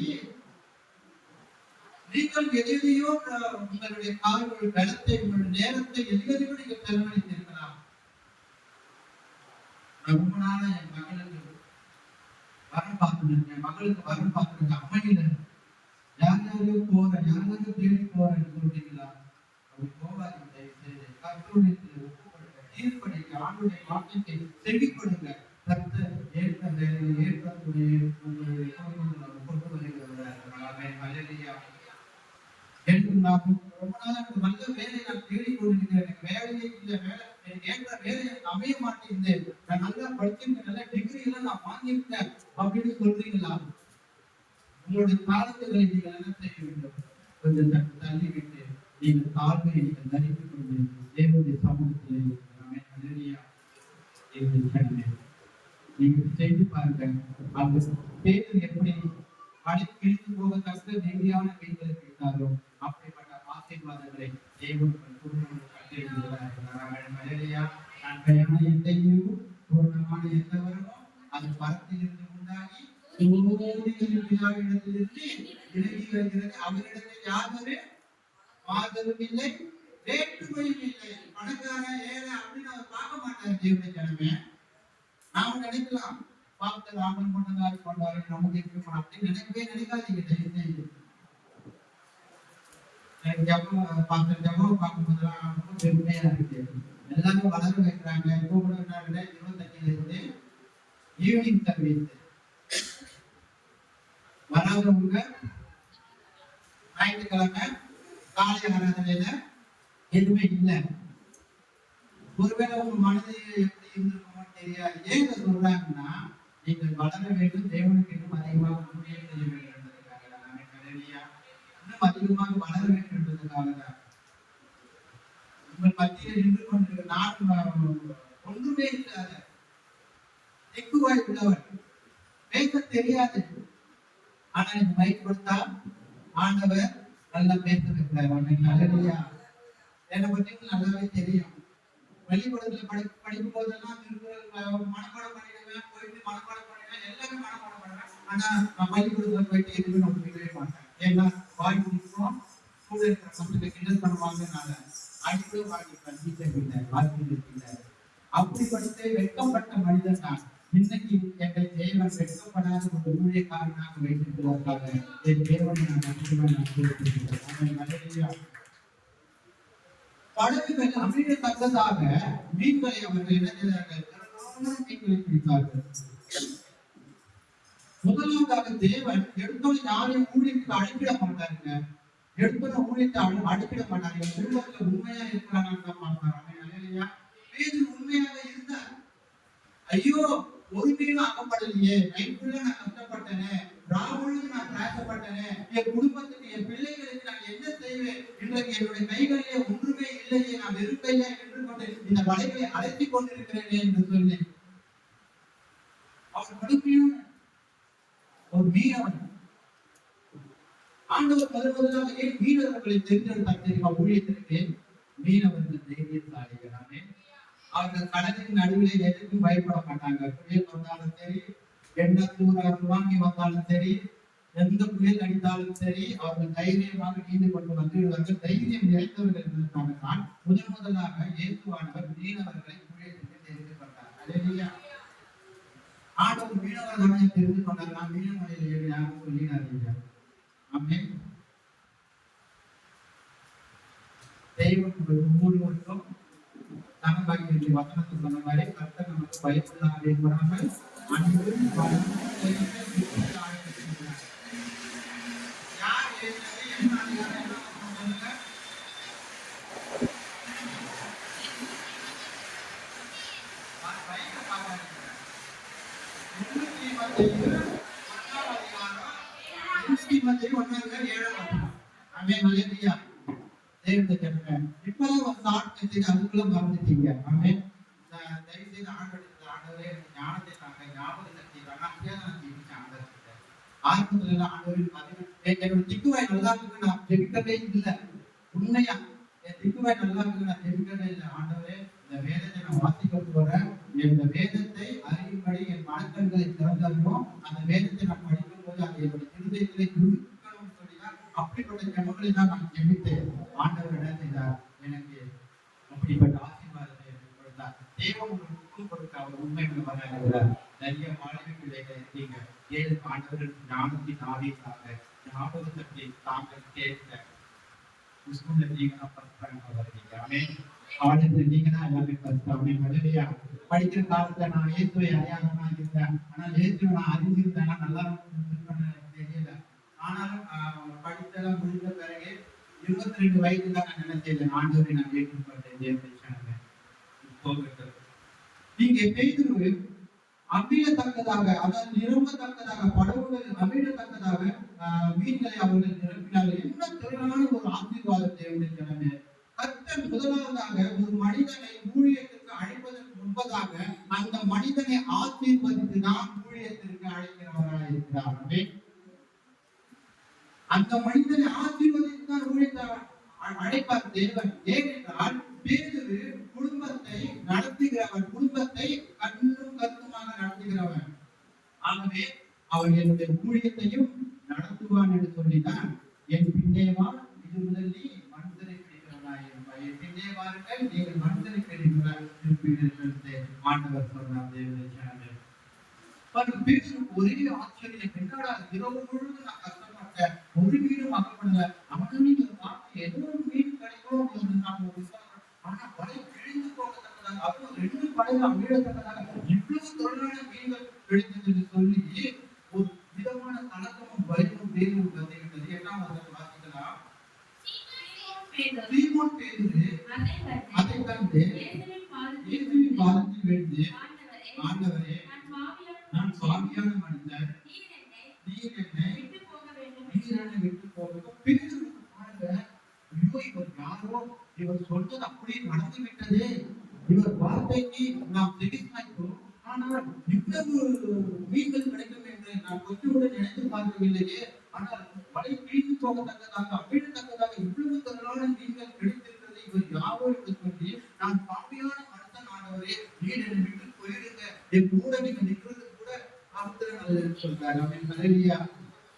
நீங்கள் எதையோ உங்களுடைய கால்கள் பலத்தை, உங்களுடைய நேரத்தை எதையோ நீங்க செலவழித்திருக்கலாம். ரொம்ப நாளா என் மகளுக்கு வரம் பார்த்துருங்க, என் மகளுக்கு வரம் பார்த்துருங்க, அமையில யார் யாரையோ போறேன், யாராவது தேடி போறேன்னு சொல்றீங்களா? அப்படி போகாதீங்க. கர்த்தருடைய ஒப்புக்கொடுங்க, தீர்ப்படிங்க, ஆண்டுடைய வார்த்தைக்கு செவி கொடுங்க. கர்த்தர் ஏற்கக்கூடிய உங்களுடைய கொண்டு வருகிறவராக. ஹல்லேலூயா. ரொம்ப நாள் எனக்கு நல்ல வேலையை நான் தேடிக் கொண்டிருக்கிறேன், எனக்கு வேலையே இல்லை, எனக்கு ஏற்ற வேலை அமைய மாட்டேங்குது, நான் நல்லா படிச்சிருக்கேன், நல்ல டிகிரி எல்லாம் நான் வாங்கியிருக்கேன் அப்படின்னு சொல்றீங்களா? உங்களுடைய காலத்துகளை நீங்கள் என்ன செய்ய வேண்டும்? கொஞ்சம் தள்ளி விட்டு நீங்கள் தாழ்மையை நீங்கள் தரித்துக் கொண்டு தேவனுடைய சமூகத்திலே நீங்கள் செய்து பாருங்க. அந்த பேர் எப்படி கிழித்து போக கஷ்ட நெகிழியான கைகளுக்கு இருந்தாலும் அப்படிப்பட்ட ஆசீர்வாதங்களை தேவன் நன்மையான எந்தையும் பூர்ணமான எந்த வருமோ அது பரத்திலிருந்து உண்டாகி இடத்திலிருந்து விலகி வருகிறது. அவரிடத்தில் யாதொரு மாதரும் இல்லை, வேற்றுமையும் இல்லை. பணக்கார ஏழை அப்படின்னு அவர் பார்க்க மாட்டார். தேவனுடைய ஜனமே, நாம நினைக்கலாம் பார்த்து ராமன் கொண்டதாரி கொண்டாரு நமக்கு எப்படி அப்படின்னு நினைக்காதீங்க. ஜபம் பார்க்கும்போதெல்லாம் ரொம்ப பெருமையா இருக்கு. எல்லாரும் வளர வைக்கிறாங்க. இப்போ கூட 25 இருந்து ஈவினிங் சர்வீஸ் வராதவங்க ஞாயிற்றுக்கிழமை காலை ஆராதனையில எதுவுமே இல்லை. ஒருவேளை உங்க மனது எப்படி இருந்திருக்குமோ தெரியாது. ஏன் சொல்றாங்கன்னா, நீங்கள் வளர வேண்டும், தேவனுக்கு இன்னும் அதிகமாக ஊழியம் செய்ய வேண்டும் என்பதற்காக தான். இன்னும் அதிகமாக வளர வேண்டும் என்பதற்காக தான். உங்கள் மத்தியில் நின்று கொண்டிருக்க நான் ஒன்றுமே இல்லாத திக்குவாய் உள்ளவர், பேச தெரியாது. ஆனா எனக்கு மைக் கொடுத்தா ஆண்டவர் நல்லா பேச வைக்கிறார். என்னை பத்தி நல்லாவே தெரியும். பள்ளிக்கூடத்துல படிக்கும் போதெல்லாம் திருக்குறள் மனப்பாடம் பண்ணிடுவேன், போயிட்டு மனப்பாடம் பண்ணிடுவேன், எல்லாமே மனப்பாடம் பண்ணுவேன். ஆனா நான் பள்ளிக்கூடத்துல போயிட்டு எதுவுமே நான் முடிக்கவே மாட்டேன். ஏன்னா வாய் முடிக்கும் கூட இருக்கிற பசங்க கிண்டல் பண்ணுவாங்கனால அடிக்கடி வாங்கிப்பேன். டீச்சர் இல்லை, வாய்ப்பு இல்லை. அப்படிப்பட்ட வெட்கப்பட்ட மனிதன் நான். இன்னைக்கு எங்களை தேவன் வெட்கப்படாத ஒரு ஊழியக்காரனாக வைத்திருப்பதற்காக என் தேவனை நான் படகுகள் அமையத்தக்கதாக மீன்களை அவர்கள் என்ன செய்தார்கள்? மீன்களை பிடித்தார்கள். முதலாவதாக தேவன் எடுத்தோடு யாரையும் ஊழியத்துக்கு அழைப்பிட மாட்டாருங்க. எடுத்தோட ஊழியத்தை அழைப்பிட மாட்டாங்க. குடும்பத்துல உண்மையா இருக்கிறாங்க பார்ப்பாங்க. இல்லையா? பேது உண்மையாக இருந்தார். ஐயோ, ஒரு மீனும் அகப்படலையே, நைட்டுள்ள நான் கஷ்டப்பட்டேனே, ராகுலும் நான் பிரயாசப்பட்டேனே, என் குடும்பத்துக்கு என் பிள்ளைகளுக்கு நான் என்ன செய்வேன்? இன்றைக்கு என்னுடைய கைகளிலே ஒன்றுமே இல்லையே, நான் வெறுக்கையா என்று கொண்டு இந்த வலைகளை அழைத்துக் கொண்டிருக்கிறேனே என்று சொல்லி அவர் படுக்கையும் ஒரு மீனவன். ஆண்டவர் முதலாக ஏன் மீனவர்களை தெரிந்தெடுத்தார் தெரியுமா? ஊழியத்திற்கு மீனவர்கள் தைரியசாலிகளானே. அவர்கள் கடலின் நடுவிலே எதுக்கும் பயப்பட மாட்டாங்க. புயல் வந்தாலும் சரி, என்ன தூரம் வாங்கி வந்தாலும் சரி, எந்த புயல் அடித்தாலும் சரி, அவர்கள் தைரியமாக நீந்து கொண்டு வந்துவிடுவார்கள். தைரியம் நிறைந்தவர்கள் என்பதற்காக தான் முதலாக இயேசுவானவர் மீனவர்களை ஊழியத்திற்கு தெரிந்து கொண்டார். அல்லேலூயா. ஆண்டவர் மீனவர்களை தெரிந்து கொண்டார். நான் மீனவரையில் ஏறி யாரும் சொல்லிடாதீங்க. ஆமென். தெய்வம் ஒவ்வொருவருக்கும் தனபாகிய வசனத்தை சொன்ன மாதிரி கர்த்தர் நமக்கு பயப்படாமல் என்பதாமல் அனைவரும் இப்பதான் ஒரு தாட் அதுக்குள்ள மறந்துட்டீங்க. தயவு செய்து ஆண்டவரே ஞானத்தை தாங்க, ஞாபக சக்தி தாங்க. அப்படியே நான் ஜெபிச்சேன் ஆண்டவர்கிட்ட. ஆரம்பத்துல ஆண்டவரின் என்னோட திக்குவாய் நல்லா இருக்கு, நான் ஜெபிக்கவே இல்லை. உண்மையா என் திக்குவாய் நல்லா இருக்கு, நான் ஜெபிக்கவே இல்லை. ஆண்டவரே, இந்த வேதத்தை நான் வாசிக்க போறேன், இந்த வேதத்தை அறியும்படி என் மனக்கண்களை திறந்தாலும் அந்த வேதத்தை நான் படிக்கும் போது அது என்னுடைய இருதயத்திலே துடிக்கணும்னு சொல்லிதான் அப்படிப்பட்ட ஜெபங்களை தான் நான் ஜெபித்தேன். ஆண்டவர் என்ன செய்தார்? எனக்கு அப்படிப்பட்ட ஆசீர்வாதத்தை கொடுத்தார். தேவன் உங்களுக்கு கொடுக்க அவர் உண்மை வராகிறார். நிறைய மாணவி பிள்ளைகள் இருக்கீங்க. 7 ஆண்டவர்கள் ஞானத்தின் ஆவியதாக ஞாபக சக்தி தாங்கள் கேட்க ஸ்கூல்ல நீங்க தான் ஃபர்ஸ்ட் ரேங்க் வருவீங்க. ஆமென். காலேஜ்ல நீங்க தான் எல்லாமே ஃபர்ஸ்ட். ஆமென். ஹல்லேலூயா. படிக்கிற காலத்துல நான் இயேசுவை அறியாதவனா இருந்தேன். ஆனா இயேசுவை நான் அறிஞ்சிருந்தேன்னா நல்லா தெரியல. ஆனாலும் படித்தெல்லாம் முடிந்த பிறகு 22 வயது தான் நான் நினைச்சேன் ஆண்டவரை நான் ஏற்றுக்கொண்டேன். போகட்டும். நீங்க பேதுரு அமிழத்தக்கதாக, அதாவது நிரம்பத்தக்கதாக, படகுகள் அமிழத்தக்கதாக மீன்களை அவர்கள் நிரப்பினார்கள். என்ன திரளான ஒரு ஆசீர்வாதம் தேவனுடைய ஜனமே. கர்த்தர் முதலாவதாக ஒரு மனிதனை ஊழியத்திற்கு அழைப்பதற்கு முன்பதாக அந்த மனிதனை ஆசீர்வதித்து தான் ஊழியத்திற்கு அழைக்கிறவராக இருக்கிறார். அந்த மனிதனை ஆசீர்வதித்து தான் ஊழியத்தை அழைப்பார் தேவன். ஏனென்றால் பேதுரு குடும்பத்தை நடத்துகிறவன், குடும்பத்தை கண்ணும் கருத்துமாக நடத்துகிறவன். ஆகவே அவன் என்னுடைய ஊழியத்தையும் நடத்துவான் என்று சொல்லிதான் என் பின்னே வா, இது முதல் நீ மனிதனை பிடிக்கிறவனாயிருப்பாய், என் பின்னே வாருங்கள் நீங்கள் மனிதனை பிடிக்கிறீர்கள் ஆண்டவர் சொன்னார். தேவனுடைய ஒரே ஆச்சரியம், என்னடா இரவு முழுவதும் நான் கஷ்டப்பட்டேன், ஒரு மீனும் அகப்படல. அவனும் ஏதோ ஒரு மீன் கிடைக்கும் ஆனா வலை கிழிந்து போகத்தக்கதாக, அப்புறம் 2 படகு அமிழத்தக்கதாக இவ்வளவு தொழிலான மீன்கள் கிடைத்தது என்று சொல்லி ஒரு விதமான கலக்கமும் பயமும் வேறும் வந்துவிட்டது. 8ஆம் வசனம் வாசிக்கலாம். சீமோன் பேதுரு அதை கண்டு இயேசுவின் பாதத்தில் விழுந்து, ஆண்டவரே நான் பாவியான மனிதன், நீர் என்னை விட்டு போக. பேதுருக்கு பாருங்க, ஐயோ இவர் யாரோ, இவர் சொல்றது அப்படியே நடந்து விட்டது, இவர் வார்த்தைக்கு நாம் செவிசாய்த்தோம், ஆனால் இவ்வளவு மீன்கள் கிடைக்கும் என்று நான் கொஞ்சம் கூட நினைத்து பார்க்கவில்லையே. ஆனால் வலை கிழித்து போகத்தக்கதாக, அமிழத்தக்கதாக இவ்வளவு திரளான மீன்கள் கிடைத்திருக்கிறது, இவர் யாரோ என்று சொல்லி, நான் பாவியான மனுஷன் ஆனவரே, நீர் என்னை விட்டு போயிடுங்க, என் கூட நீங்க நிற்கிறது கூட ஆப்தர் நல்லது சொல்றாரு. அவன் மலையா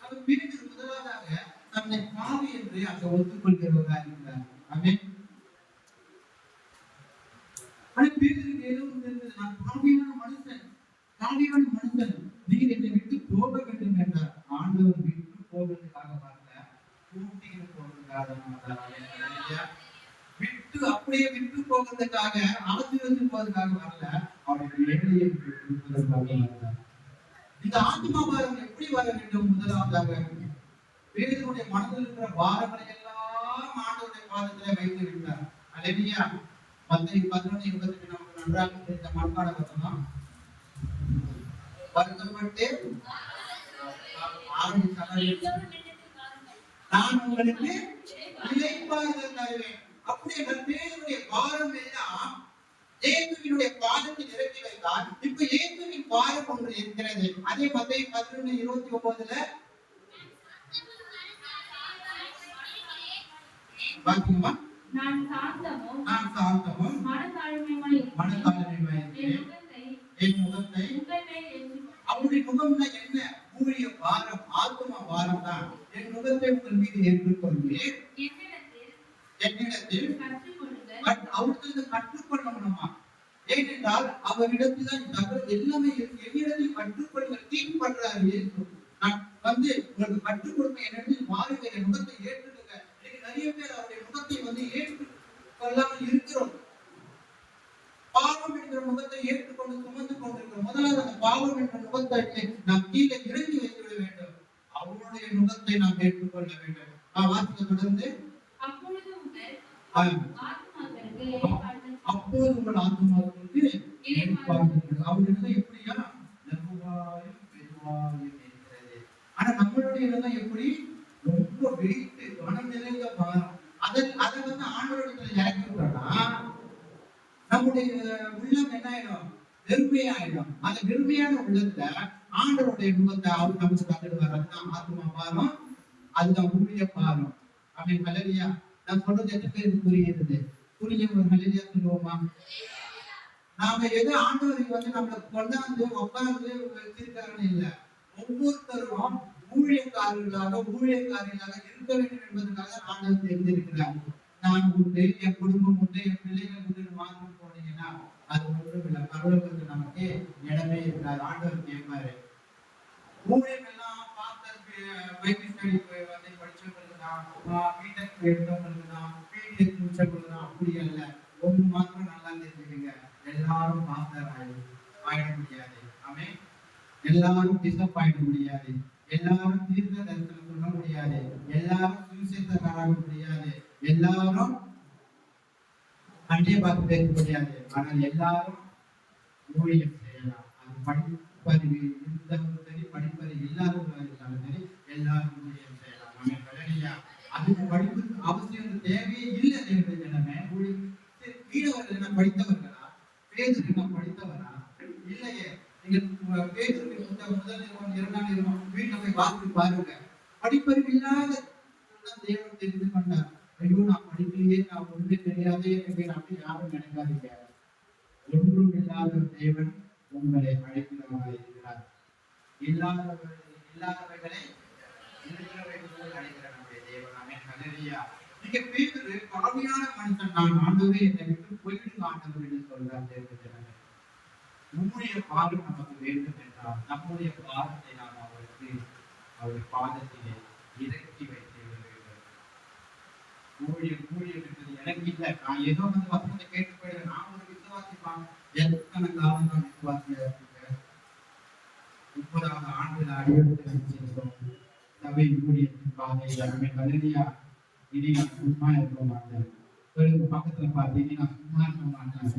அவர் பேதுரு முதலாவதாக தன்னை பாவி என்று அங்க ஒத்துக்கொள்கிறவராக இருக்கிறார். அவன் பேதுருக்கு ஏதோ இருந்தது, நான் பாவியான மனுஷன், பாவியான மனுஷன், நீர் என்னை விட்டு போக வேண்டும் என்றார். ஆண்டவர் விட்டு போகிறதுக்காக வரல, கூட்டிட்டு போகிறதுக்காக, விட்டு அப்படியே விட்டு போகிறதுக்காக, ஆசீர்வதித்து போவதற்காக வரல, அவருடைய வேலையை விட்டு வரல. இந்த ஆத்மா பாரம் எப்படி வர வேண்டும்? முதலாவதாக பேதுருடைய மனதில் இருக்கிற பாரங்களை எல்லாம் ஆண்டவருடைய பாதத்திலே வைத்து விட்டார். அல்லேலூயா. மத்தேயு 11:28 நமக்கு நன்றாக தெரிந்த மனப்பாட வசனம். வருத்தப்பட்டு நான் உங்களுக்கு இளைப்பாறுதல் தருவேன். அப்படியே பேதுருடைய பாரம் எல்லாம் இயேசுவினுடைய பாதத்தில் இறக்கி வைத்தார். இப்ப இயேசுவின் பாரம் ஒன்று இருக்கிறது. அதே மத்தேயு 11:29 பாத்தீங்களா? நான் சாந்தமும் மனத்தாழ்மையுமாய் என் முகத்தை அவருடைய முகம்னா என்ன? ஊழிய பாரம், ஆத்ம பாரம் தான். என் முகத்தை உங்கள் மீது ஏற்றுக்கொள்வேன், என்னிடத்தில் அவருக்கு கற்றுக்கொள்ளணுமா? ஏனென்றால் அவரிடத்தில் எல்லாமே என்னிடத்தில் கற்றுக்கொள்ளுங்கள். டீம் பண்றாரு இயேசு. நான் உங்களுக்கு கற்றுக் கொடுக்க என்னிடத்தில் வாருங்க, என் முகத்தை ஏற்றுக்குங்க. நிறைய பேர் அவருடைய முகத்தை ஏற்றுக்கொள்ளாமல் இருக்கிறோம். பாவம் என்கிற முகத்தை ஏற்றுக்கொண்டு சுமந்து கொண்டிருக்கிறோம். முதலாவது அந்த பாவம் என்ற முகத்தை நாம் கீழே இறங்கி வைத்துவிட வேண்டும். அவருடைய முகத்தை நாம் ஏற்றுக்கொள்ள வேண்டும். வாசிக்க தொடர்ந்து, அப்போது உங்கள் ஆத்மாக்களுக்கு அவருடைய எப்படியா லகுவாயும் மெதுவாயும் இருக்கிறது. ஆனா நம்மளுடைய இதெல்லாம் எப்படி? ரொம்ப வெயிட், மனம் நிறைந்த பாரம். அதை ஆண்டவரிடத்துல இறக்கி விட்டோம்னா நம்முடைய உள்ளம் என்ன ஆயிடும்? வெறுமையாயிடும். அந்த வெறுமையான உள்ளத்துல ஆண்டவருடைய முகத்தை அவர் நமக்கு தந்துடுவார். அதுதான் ஆத்மா பாரம், அதுதான் ஊழிய பாரம். அப்படின்னு ஹல்லேலூயா. நான் சொல்றது எத்தனை பேருக்கு புரியுது? புரிய ஒரு ஹல்லேலூயா சொல்லுவோமா? நாம எது ஆண்டவரை நம்மளை கொண்டாந்து உட்கார்ந்து வச்சிருக்காருன்னு இல்லை. ஒவ்வொருத்தரும் ஊழியக்காரர்களாக இருக்க வேண்டும் என்பதற்காக ஆண்டவர் தெரிந்திருக்கிறார். நான் உண்டு, என் குடும்பம் உண்டு, என் பிள்ளைகள் உண்டு மாற்றம் போனீங்கன்னா அது ஒன்றும் இல்லை. பரலோகத்துக்கு நமக்கு இடமே இருக்காது. ஆண்டவர் கேட்பாரு. ஊழியம் எல்லாம் பைபிள் ஸ்டடி படிச்சவங்களுக்கு தான், பிடெக் எடுத்தவங்களுக்கு தான், பிடிஎஸ் முடிச்சவங்களுக்கு தான். அப்படி அல்ல. ஒன்று மாத்திரம் நல்லா தெரிஞ்சுக்கங்க, எல்லாரும் பாஸ்டர் ஆயிட முடியாது. ஆமென். எல்லாரும் பிஷப் ஆயிட முடியாது. எல்லாரும் தீர்க்க தரிசனம் சொல்ல முடியாது. எல்லாரும் சுவிசேஷக்காராக முடியாது, எல்லாரும் அன்றைய பார்த்து பேச முடியாது. ஆனால் எல்லாரும் ஊழியம் செய்யலாம். அது படிப்பறிவு இருந்தவரும் சரி, படிப்பறிவு இல்லாதவர்களாக இருந்தாலும் சரி, எல்லாரும் ஊழியம் செய்யலாம். அதுக்கு படிப்பு அவசியம் தேவையே இல்லை. நிலைமை வீடவர்கள் என்ன படித்தவர்களா? பேருக்கு என்ன படித்தவரா? இல்லையே. நீங்க பேருக்கு முதல் நிறுவனம், இரண்டாம் நிறுவனம் வீட்டில் போய் வாசித்து பாருங்க. படிப்பறிவு இல்லாத தேவன் தெரிந்து கொண்டார். ஐயோ, நான் படிக்கலையே, நான் ஒன்று தெரியாதே என்று அப்படி யாரும் நினைக்காதீங்க. ஒன்றும் இல்லாத தேவன் உங்களை அழைக்கிறவராக இருக்கிறார். இல்லாதவர்களை இருக்கிறவர்கள் அழைக்கிற நம்முடைய தேவன். ஹல்லேலூயா. நீங்க பேதுரு பாவியான மனுஷன், நான் ஆண்டவரே என்னை விட்டு போயிடுங்க ஆண்டவர் என்று சொல்றார் தேவன். நம்முடைய பாதம் நமக்கு வேண்டும் என்றால் நம்முடைய பாதத்தை நாம் அவருடைய பாதத்திலே இறக்கி வைத்து ஊழியம் என்பது எனக்கு இல்லை. நான் ஏதோ வந்து வசனத்தை கேட்டு போயிடுறேன். நான் ஒரு விசுவாசிப்பான். எத்தனை காலம் தான் விசுவாசியா இருக்கேன். 30வது ஆண்டுல அடியெடுத்து வச்சிருக்கோம். சபை ஊழியத்தின் பாதையை கல்வியா இனி நான் சும்மா இருக்க மாட்டேன். பக்கத்துல பார்த்து இனி நான் சும்மா இருக்க மாட்டேன்.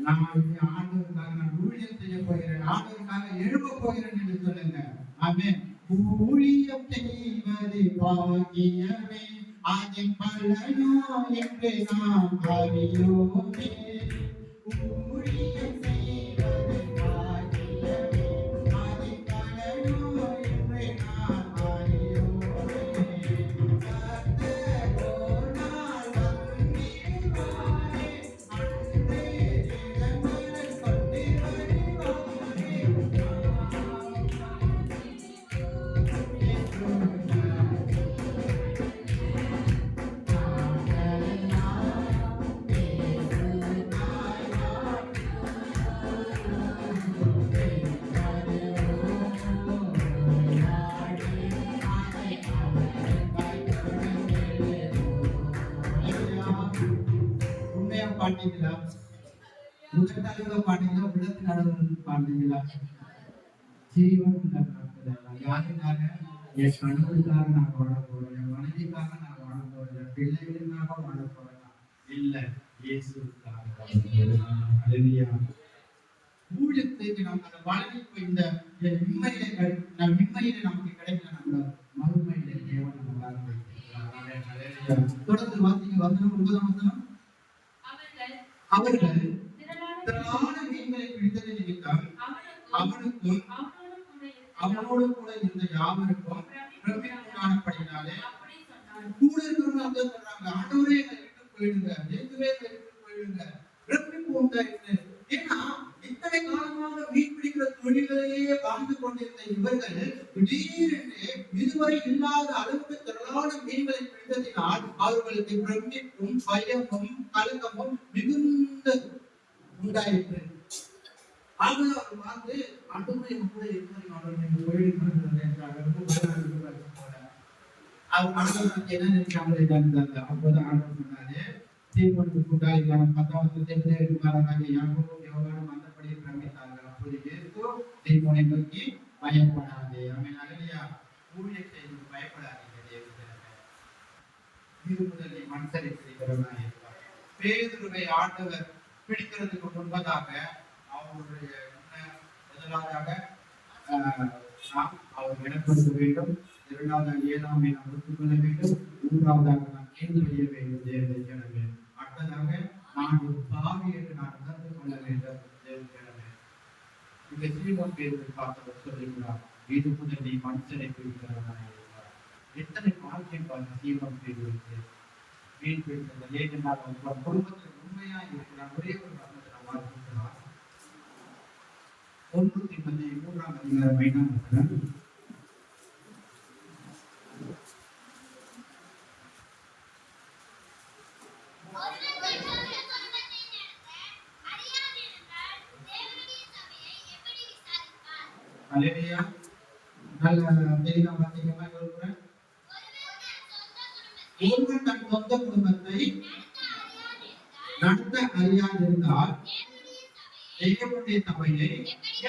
நான் ஆண்டவருக்காக நான் ஊழியம் செய்ய போகிறேன், ஆண்டவருக்காக எழுப்ப போகிறேன் என்று சொல்லுங்க. ஆமென். ஊழியம் செய்வது பாக்கியமே, அதன் பலனோ என்று நாம் அறியோமே. ஊழியம் செய்வது பாக்கியமே, அதன் பலனோ என்று நாம் அறியோமே. கர்த்தரோடு நான் வந்திடுவாரே, அன்றே தினமலர் கொண்டு வருவாரே. பாட்டீங்களா? உங்கள்கிட்ட பாட்டீங்களா? உள்ளத்தின் அளவு பாட்டீங்களா? ஜீவன் யாருக்காக? என் கணவனுக்காக நான் வாழ போறேன், என் மனைவிக்காக நான் வாழ போறேன், பிள்ளைகளுக்காக வாழ போறேன். இல்ல, இயேசுக்காக. ஊழியத்துக்கு நம்ம அந்த வாழ்க்கை இந்த நிம்மதியில நமக்கு கிடைக்கல, நம்ம மறுமையில தேவன் நம்ம வாழ வைக்கிறார். தொடர்ந்து வாசிங்க. வசனம் 9ஆம் வசனம். அவர்கள் திரளான மீன்களை பிடித்ததை நிமித்தம் அவனுக்கும் அவனோடு கூட இருந்த யாவருக்கும் பிரமிப்பு காணப்படினாலே கூட இருக்கிறவங்க அங்க சொல்றாங்க, ஆண்டவரே எங்களை விட்டு போயிடுங்க, எங்குவே எங்களை விட்டு போயிடுங்க, பிரமிப்பு உண்டாயிட்டு. ஏன்னா இத்தனை காலமாக மீன் பிடிக்கிற தொழிலையே வாழ்ந்து கொண்டிருந்த இவர்கள் திடீரென்று இதுவரை இல்லாத அளவுக்கு திரளான மீன்களை பிடித்ததினால் அவர்களுக்கு பிரமிப்பும் பயமும் கலக்கமும் மிகுந்த உண்டாயிற்று. ஆக அவர் பார்த்து அன்புடைய கூட என்ன நினைச்சாங்க. அப்போதான் ஆண்டவர் சொன்னாரு, தீர்மானத்துக்கு கூட்டாளிகளான 10வது தேவதேவர்களாக யாக்கோபும் யோவானும் அந்தபடியே பிரமித்தார்கள். அப்போது இயேசு தீர்மானை நோக்கி, பயப்படாதே. ஆமென். ஹல்லேலூயா. ஊழியம் செய்து பயப்படாதீங்க. இது முதலில் மனுஷரை பிடிக்கிறவனாக இருப்பார். பேதுருவை ஆண்டவர் பிடிக்கிறதுக்கு முன்பதாக அவருடைய முதலாவதாக நாம் அவர் இடப்படுத்த வேண்டும், இரண்டாவதாக ஏழாமை நாம் ஒத்துக்கொள்ள வேண்டும், மூன்றாவதாக நாம் கேள்வி செய்ய வேண்டும் தேவனை ஜனமே. அடுத்ததாக நான் ஒரு பாவி என்று நான் உணர்ந்து கொள்ள வேண்டும் தேவனை ஜனமே. இந்த சீமோன் பேதுரு பார்த்தவர் சொல்லுகிறார், இது முதல் நீ மனுஷனை பிடிக்கிறவனாக இருக்கிறார். எத்தனை வாழ்க்கை பார்த்து சீமோன் பேதுருக்கு மீன் பிடித்தது ஏனென்றால் அவர் குடும்பத்தில் உண்மையா இருக்கிறார். ஒரே ஒரு வசனத்தை நாம் வாசிக்கலாம். 1 தீமோத்தேயு 3ஆம் அதிகாரம் 5ஆம் வசனம். ஹல்லேலூயா. நல்ல தெளிவா வாசிக்கமா சொல்றேன். ஒருவன் தன் சொந்த குடும்பத்தை நடத்த அறியாதிருந்தால் தேவனுடைய சபையை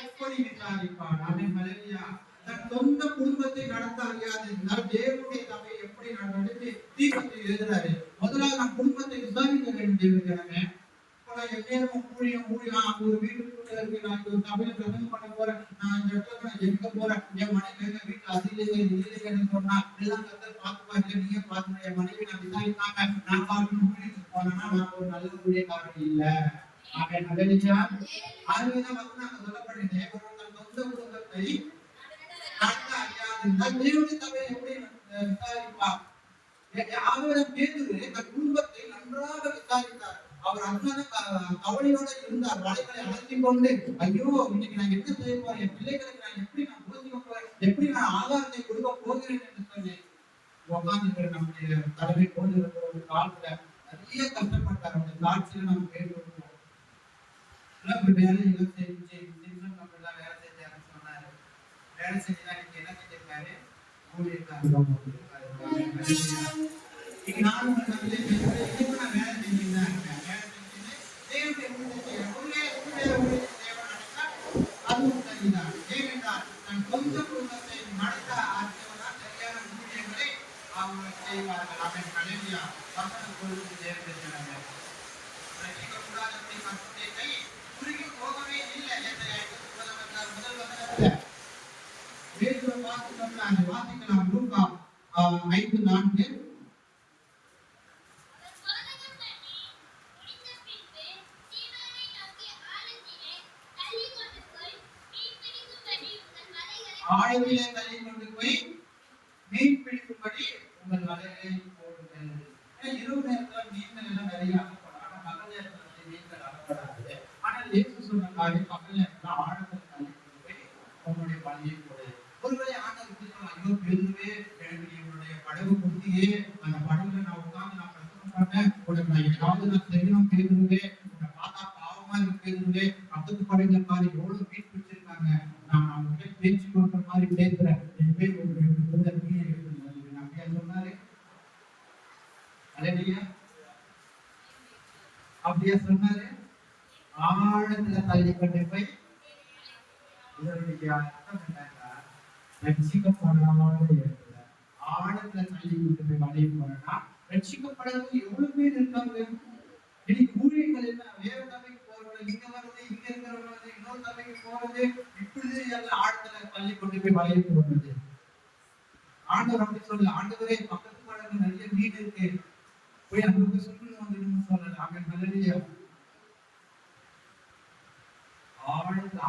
எப்படி விசாரிப்பான்? ஆமென். ஹல்லேலூயா. தன் சொந்த குடும்பத்தை நடத்த அறியாது இருந்தால் தேவனுடைய சபையை எப்படி நடத்தி தீபத்தை எழுதுறாரு. முதலாவது நான் குடும்பத்தை விசாரிக்க வேண்டியிருக்கிறேன். ஒரு வீட்டுக்குள்ள இருக்கு, நான் ஒரு சபையில பிரசங்கம் பண்ண போறேன், நான் இந்த இடத்துல நான் ஜெபிக்க போறேன், என் மனைவி வீட்டுல அதிலேன்னு சொன்னா எல்லாம் கத்தர் பார்த்துப்பாங்க, நீங்க பாத்துங்க. என் மனைவி நான் விசாரிக்காம நான் பார்க்கணும் ஊழியத்துக்கு போனேன்னா நான் ஒரு நல்ல ஊழியக்காரன் இல்ல. அவன் நகரிச்சா ஆறுதான் வந்து நாங்க சொல்லப்படுற தேவன் தன் சொந்த குடும்பத்தை நடத்த அறியாது தேவனுடைய சபையை எப்படி விசாரிப்பா? ஆவிடம் பேதுரு தன் குடும்பத்தை நன்றாக விசாரித்தார். அவர் அண்ணான கவலையோட இருந்தார். வலைகளை அழைத்துக் கொண்டு, ஐயோ இன்னைக்கு நான் என்ன செய்ய போறேன், என் பிள்ளைகளுக்கு நான் எப்படி போதிக்க போறேன், எப்படி நான் ஆதாரத்தை கொடுக்க போகிறேன் என்று சொல்லி உட்கார்ந்து நம்முடைய தலைமை போது ஒரு காலத்துல நிறைய கஷ்டப்பட்டார். அந்த காட்சியில நம்ம கேட்டுருக்கோம். வேலையெல்லாம் செஞ்சு நம்ம எல்லாம் வேலை செஞ்சாருன்னு சொன்னாரு. வேலை செஞ்சுதான் இன்னைக்கு என்ன செஞ்சிருக்காரு, ஊழியக்காரர். இன்னைக்கு நானும் நான் வேலை செஞ்சுதான் வாசிக்கலாம். லூக்கா 5:4. ஆழத்திலே தள்ளி கொண்டு போய் மீன் பிடிக்கும்படி உங்கள் வலைகளை போடுங்கள். இரவு நேரத்துல மீன்கள் எல்லாம் நிறைய அகப்படும். ஆனா பகல் நேரத்துல மீன்கள் அகப்படாது. ஆனால் இயேசு சொன்ன காரியம் பகல் நேரத்துல ஆழத்தில் தள்ளி கொண்டு போய் உங்களுடைய வலையை போடு. ஒருவேளை ஆண்டவர் சொல்லுவாங்க, ஐயோ பேதுருவே, எனக்கு இவருடைய படகு குத்தியே, அந்த படகுல நான் உட்கார்ந்து நான் பிரசங்கம் பண்ணேன், உனக்கு நான் ஏதாவது நான் செய்யணும் பேதுருவே, உன்னை பார்த்தா பாவமா இருக்கு பேதுருவே, பக்கத்து படகுல பாரு எவ்வளவு மீன் பிடிச்சிருக்காங்க, நான் அவங்க பேச்சு கொடுக்குற மாதிரி பேசுறேன், என் பேர் ஒரு மீன் எடுக்கணும் அப்படியா சொன்னாரு. அல்லேலூயா, அப்படியா சொன்னாரு. ஆழத்துல தள்ளி கொண்டு போய் இதனுடைய அர்த்தம் என்னன்னா, ரட்சிக்கப்படாத இடத்துல ஆழத்துல தள்ளி கொண்டு போய் வலையை போறேன்னா ரட்சிக்கப்படாதவங்க எவ்வளவு பேர் இருக்காங்க. இன்னைக்கு ஊழியர்கள் என்ன, வேற சபைக்கு போறது, இங்க வருது, இங்க இருக்கிறவங்க இன்னொரு சபைக்கு போறது, இப்படி எல்லாம் ஆழத்துல தள்ளி கொண்டு போய் வலையை போடுறது. ஆண்டவர் அப்படி சொல்லல. ஆண்டவரே பக்கத்து படகு நிறைய மீன் இருக்கு, போய் அங்க போய் சொல்லணும் அப்படின்னு சொல்லல. அங்க நல்ல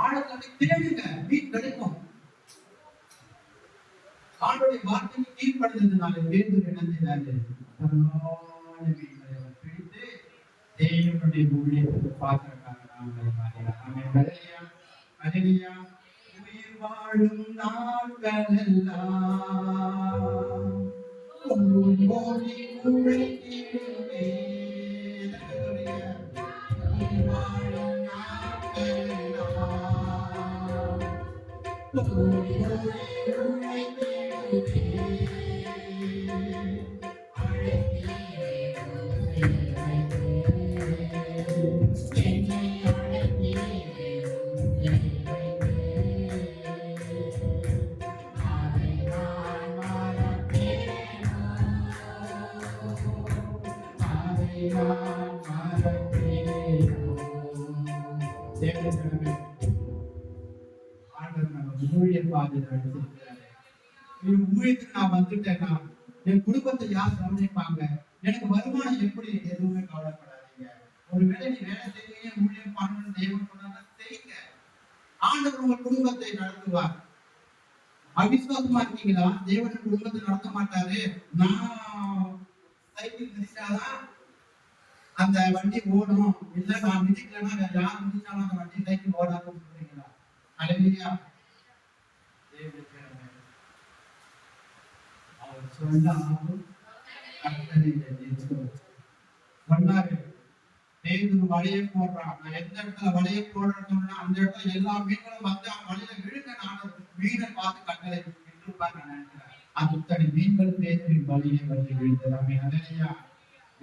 ஆழத்துல தேடுங்க, மீன் கிடைக்கும். ஆண்டோடைய வார்த்தைக்கு கீழ்ப்படுகிறதுனால பேதுரு என்ன செய்தாரு, பிடித்து தேவனுடைய ஊழியத்துக்கு பாத்திரக்காரராக மாறினார். உயிர் வாழும் நாட்கள் எல்லாம் ஊழியத்துக்கு நான் வந்துட்டேன்னா என் குடும்பத்தை யார் கவனிப்பாங்க, எனக்கு வருமானம் எப்படி, எதுவுமே கவலைப்படாதீங்க. ஒருவேளை நீ வேலை செய்வீங்க, ஊழியம் பண்ணணும் தேவன் சொன்னா செய்யுங்க. ஆண்டவர் உங்க குடும்பத்தை நடத்துவார். அவிசுவாசமா இருக்கீங்களா, தேவன் குடும்பத்தை நடத்த மாட்டாரு. நான் சைக்கிள் மிதிச்சாதான் அந்த வண்டி ஓடும், இல்ல நான் மிதிக்கலன்னா வேற யார் மிதிச்சாலும் அந்த வண்டி சைக்கிள் ஓடாதுன்னு சொல்றீங்களா? அல்லேலூயா. அவர் சொன்னாலும் சொன்னாரு, பேதுரு வலையை போடுறான். நான் எந்த இடத்துல வலையை போடுறேன்னு அந்த இடத்துல எல்லா மீன்களும் வந்து அவன் வலையில விழுங்க, நான் மீனை பார்த்து கட்டளை விட்டுருப்பாங்க நினைக்கிறேன். அத்தனை மீன்கள் பேதுருவின் வலையை வந்து விழுந்ததாமே. அல்லேலூயா.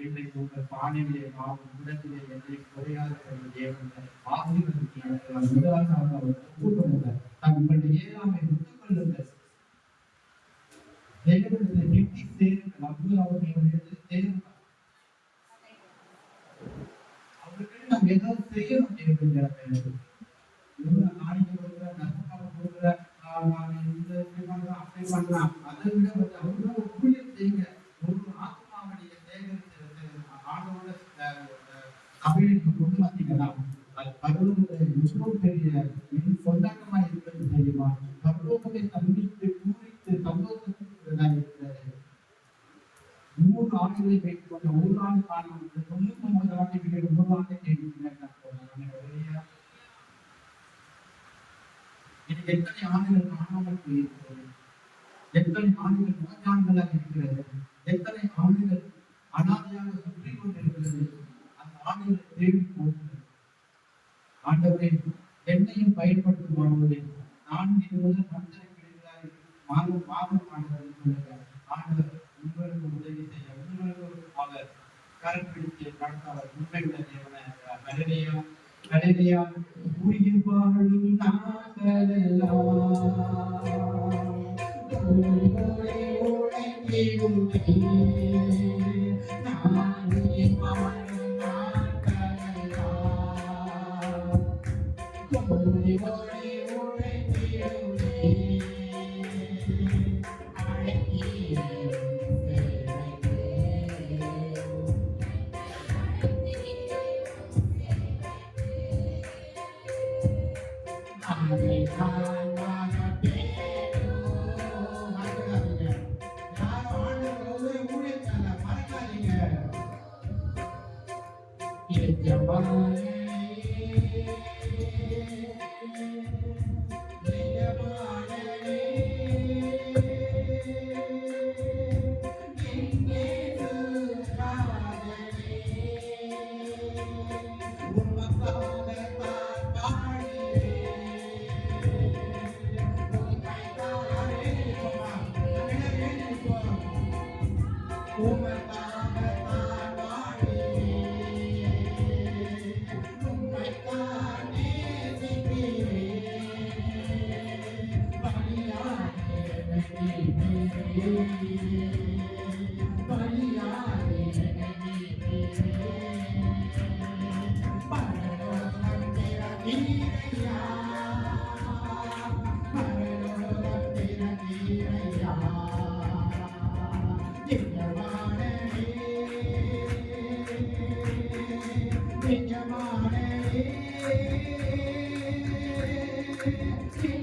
இன்றைக்கு உங்கள் பானையிலே மாவும் உடத்திலே எங்களை குறையாத தேவன் ஆசீர்வதித்து நடத்துவார். முதலாக அவர் ஒப்புக்கொள்ளுங்கள், தங்களுடைய ஏழாமை ஒத்துக்கொள்ளுங்கள். தேவனுடைய வெற்றி சேருங்கள். அப்படி அவர்களுடைய சேருங்கள். அவருக்கு நம்ம ஏதாவது செய்யணும். தேவையான காணிக்க கொடுக்குற, நஷ்டமாக கொடுக்குற, நான் இந்த இப்படி பண்றேன் அப்படி பண்றேன், அதை விட அவங்களோட ஒரு ஊழியம் செய்யுங்க. ஒரு ஆத்மாவை நீங்க சேகரித்து ஆண்டோட சபையிற்கு கொண்டு வந்தீங்கன்னா அது பரலோகத்தை எவ்வளவு பெரிய கொண்டாட்டமா இருக்கிறது தெரியுமா? பரலோகத்தை சந்தித்து பூரித்து சந்தோஷத்துக்கு இருக்கிறது. 3 ஆண்டுகளை வைத்துக் கொண்ட 1 ஆண்டு காலம் 99 ஆண்டுகளில் 1 ஆண்டு இன்னைக்கு எத்தனை ஆண்டுகள் காணாமல் போயிருக்கிறது, எத்தனை ஆண்டுகள் நோயாண்டுகளாக இருக்கிறது, எத்தனை ஆண்டுகள் அனாதையாக சுற்றி கொண்டிருக்கிறது. அந்த ஆண்டுகளை தேடி போகிறது. ஆண்டவரே, என்னையும் பயன்படுத்துமானவரே, நான் இதுவரை மனிதரை கிடைக்கிறாய் மாதம் ஆண்டவரை சொல்லுங்க. ஆண்டவர் உங்களுக்கு உதவி செய்ய உங்களுக்கு அவர் கரப்பிடித்து நடத்தவர் உண்மையுள்ள தேவன கடையா உயிர் வாழும் நாங்களெல்லாம்
Thank you.